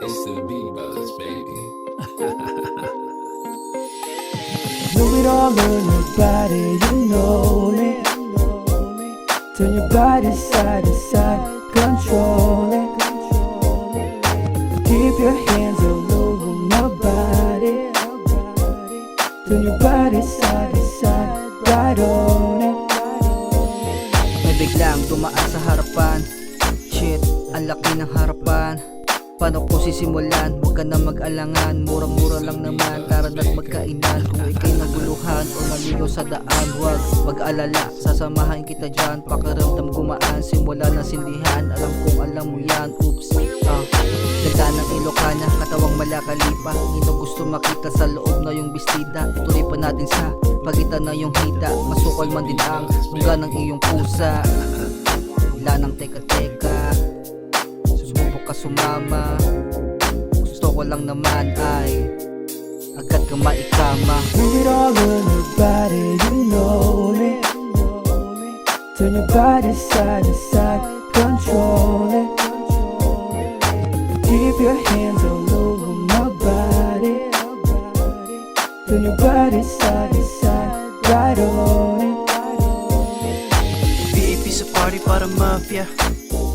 It's the B-Buzz, baby. Do it all on your body, you know me. Turn your body side to side, control it. Keep your hands all over my body. Turn your body side to side, right on it. May biglang tumaan sa harapan. Shit, ang laki ng harapan. Paano ko sisimulan? Huwag ka na mag-alangan. Murang-mura lang naman, tara na't magkainan. Kung ika'y naguluhan o naligaw sa daan, huwag mag-alala, sasamahan kita dyan. Pakiramdam gumaan, simula ng sindihan. Alam kong alam mo yan, oops. Ganda ng Ilocana, katawang malakalipa. Hindi gusto makita sa loob na yung bestida. Ituloy pa natin sa pagitan na yung hita. Masukal man din ang bunga ng iyong pusa. Wala nang teka-teka, sububok ka sumama. Gusto ko lang naman ay agad ka maikama. Do it all on your body, you know me. Turn your body side to side, control it. Keep your hands all over my body. Turn your body side to side, right on it. VIP sa party para mafia.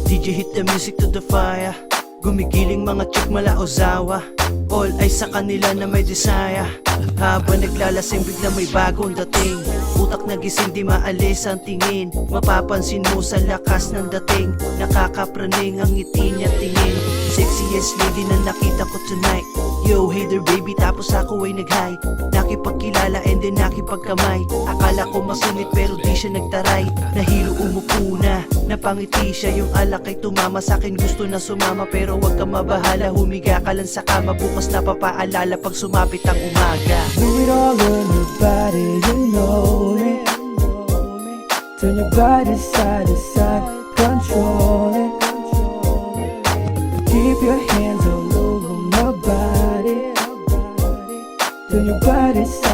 DJ hit the music to the fire. Gumigiling mga chick mala Ozawa. All ay sa kanila na may desire. Habang naglalasing bigla may bagong dating. Utak nagising di maalis ang tingin. Mapapansin mo sa lakas ng dating. Nakakapraning ang ngiti niya tingin. Sexiest lady na nakita ko tonight. Yo, hey there baby, tapos ako ay nag-hi. Nakipagkilala and then nakipagkamay. Akala ko masungit pero di siya nagtaray. Nahilo umupo na, napangiti siya. Yung alak ay tumama sa'kin, gusto na sumama. Pero wag ka mabahala, humiga ka lang sa kama. Bukas na papaalala pag sumapit ang umaga. Do it all on your body, you know me. Turn your body side to side, control it. Keep your hands all over my body. Turn your body side